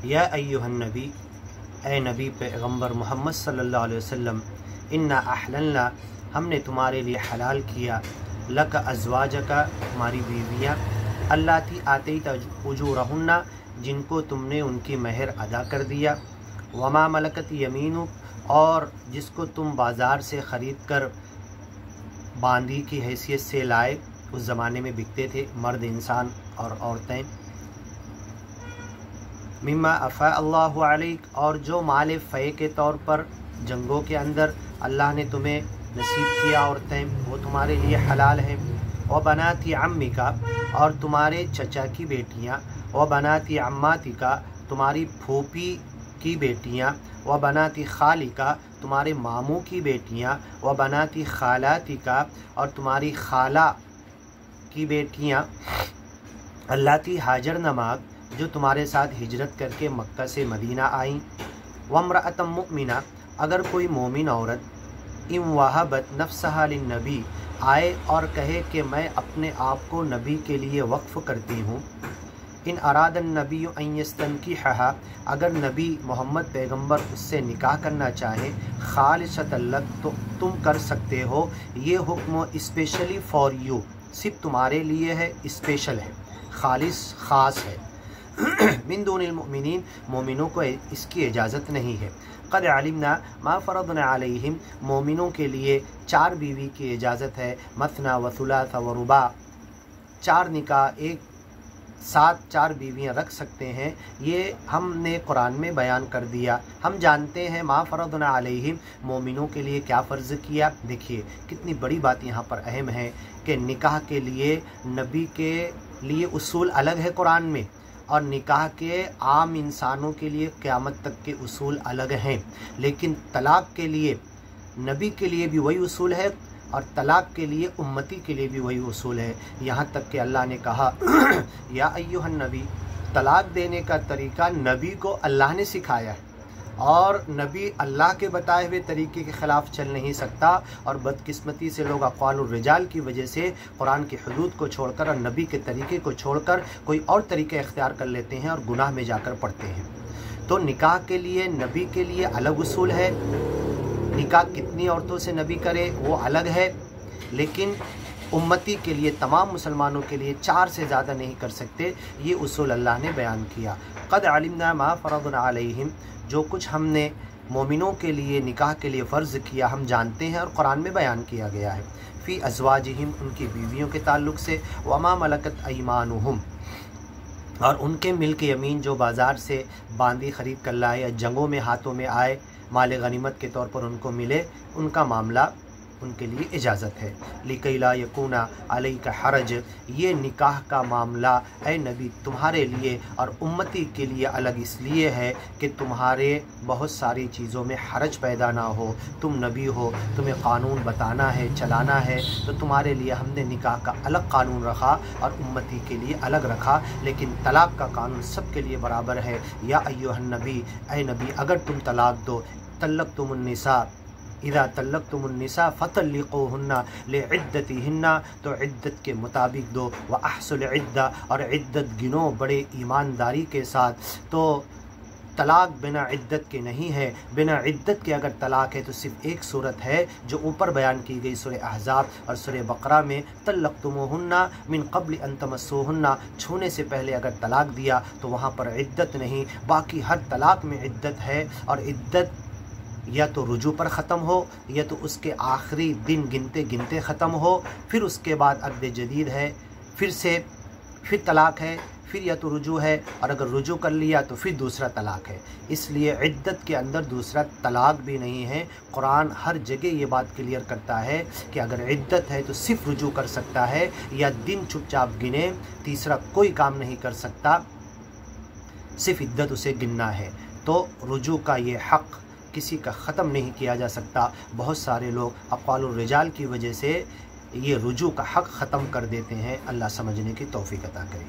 या अय्युहन नबी, ए नबी पैगम्बर मोहम्मद सल्लल्लाहु अलैहि वसल्लम, इन्ना अहलल्ना, हमने तुम्हारे लिए हलाल किया, लक अज़वाजका, तुम्हारी बीवियाँ, अल्लाती आतैत उजूरहुन्ना, जिनको तुमने उनकी महर अदा कर दिया, वमा मलकत यमीनु, और जिसको तुम बाज़ार से ख़रीद कर बांदी की हैसियत से लाए। उस ज़माने में बिकते थे मर्द इंसान और औरतें। मिम्मा अफ़ा अल्लाहु अलैक, और जो माल फ़े के तौर पर जंगों के अंदर अल्लाह ने तुम्हें नसीब किया औरतें, वो तुम्हारे लिए हलाल हैं। व बनाती अम्मिका, और तुम्हारे चचा की बेटियाँ, व बनाती अम्मातिका, तुम्हारी फूफी की बेटियाँ, व बनाती खालिका, तुम्हारे मामू की बेटियाँ, व बनाती खालातिका, और तुम्हारी खाला की बेटियाँ, अल्लाती हाजर नमाक, जो तुम्हारे साथ हिजरत करके मक्का से मदीना आईं। वम्रअतम मुमिना, अगर कोई मोमिन औरत इम वहाबत नफ्सहा लिन्नबी, आए और कहे कि मैं अपने आप को नबी के लिए वक्फ़ करती हूँ। इन अरादन नबी अन यस्तनकिहहा, अगर नबी मोहम्मद पैगंबर उससे निकाह करना चाहे, खालिसतन लक, तो तुम कर सकते हो। ये हुक्म स्पेशली फॉर यू, सिर्फ तुम्हारे लिए है, स्पेशल है, खालिस ख़ास है। मिन दूनिल मुमिनीन, मोमिनों को इसकी इजाज़त नहीं है। क़द अलिमना मा फ़रदना अलैहिम, मोमिनों के लिए 4 बीवी की इजाज़त है। मसना व सुलासा व रुबा, 4 निकाह एक साथ 4 बीवियाँ रख सकते हैं। ये हमने कुरान में बयान कर दिया। हम जानते हैं मा फ़रदना अलैहिम, मोमिनों के लिए क्या फ़र्ज़ किया। देखिए कितनी बड़ी बात यहाँ पर अहम है कि निकाह के लिए नबी के लिए उसूल अलग है कुरान में, और निकाह के आम इंसानों के लिए क़यामत तक के उसूल अलग हैं। लेकिन तलाक़ के लिए नबी के लिए भी वही उसूल है, और तलाक़ के लिए उम्मती के लिए भी वही उसूल है। यहाँ तक कि अल्लाह ने कहा या अय्युहन नबी, तलाक़ देने का तरीक़ा नबी को अल्लाह ने सिखाया है, और नबी अल्लाह के बताए हुए तरीके के ख़िलाफ़ चल नहीं सकता। और बदकिस्मती से लोग अक़वालुर रिजाल की वजह से कुरान की हुदूद को छोड़कर और नबी के तरीके को छोड़कर कोई और तरीके इख्तियार कर लेते हैं और गुनाह में जाकर पड़ते हैं। तो निकाह के लिए नबी के लिए अलग उसूल है, निकाह कितनी औरतों से नबी करे वो अलग है, लेकिन उम्मती के लिए, तमाम मुसलमानों के लिए 4 से ज़्यादा नहीं कर सकते। ये उसूल अल्लाह ने बयान किया। क़द अलिमना मा फ़रदना अलैहिम, जो कुछ हमने मोमिनों के लिए निकाह के लिए फ़र्ज़ किया हम जानते हैं और कुरान में बयान किया गया है। फ़ी अज़वाजिहिम, उनकी बीवियों के ताल्लुक़ से, वमा मलकत अयमानुहुम, और उनके मिल्क यमीन जो बाज़ार से बांदी ख़रीद कर लाए या जंगों में हाथों में आए, माल गनीमत के तौर पर उनको मिले, उनका मामला उनके लिए इजाज़त है। लिकै ला यकूना अलैका हरज, ये निकाह का मामला ए नबी तुम्हारे लिए और उम्मती के लिए अलग इसलिए है कि तुम्हारे बहुत सारी चीज़ों में हरज पैदा ना हो। तुम नबी हो, तुम्हें क़ानून बताना है, चलाना है, तो तुम्हारे लिए हमने निकाह का अलग क़ानून रखा और उम्मती के लिए अलग रखा। लेकिन तलाक़ का कानून सब के लिए बराबर है। या अय्युहन नबी, ए नबी अगर तुम तलाक़ दो, तल्लक़तुमुन्निसा, इज़ा तल्लक़तुमुन्निसा फ़तल्लिक़ूहुन्ना लिइद्दतिहिन्ना, तो इद्दत के मुताबिक दो। व अहsul इद्दा, और इद्दत गिनो बड़े ईमानदारी के साथ। तो तलाक़ बिना इद्दत के नहीं है। बिना इद्दत के अगर तलाक़ है तो सिर्फ़ एक सूरत है जो ऊपर बयान की गई सूरह अहज़ाब और सूरह बक़रा में, तल्लक़तुमूहुन्ना मिन क़ब्ल अन तमस्सूहुन्ना, छूने से पहले अगर तलाक़ दिया तो वहाँ पर इद्दत नहीं। बाकी हर तलाक़ में इद्दत है, और इद्दत या तो रुजू पर ख़त्म हो या तो उसके आखिरी दिन गिनते गिनते ख़त्म हो, फिर उसके बाद अक़्द जदीद है, फिर तलाक़ है, फिर या तो रुजू है, और अगर रुजू कर लिया तो फिर दूसरा तलाक़ है। इसलिए इद्दत के अंदर दूसरा तलाक़ भी नहीं है। कुरान हर जगह ये बात क्लियर करता है कि अगर इद्दत है तो सिर्फ़ रुजू कर सकता है या दिन चुपचाप गिने, तीसरा कोई काम नहीं कर सकता, सिर्फ़ इद्दत उसे गिनना है। तो रुजू का ये हक़ किसी का ख़त्म नहीं किया जा सकता। बहुत सारे लोग अक़वालुर रिजाल की वजह से ये रुजू का हक़ ख़त्म कर देते हैं। अल्लाह समझने की तौफ़ीक़ अता करे।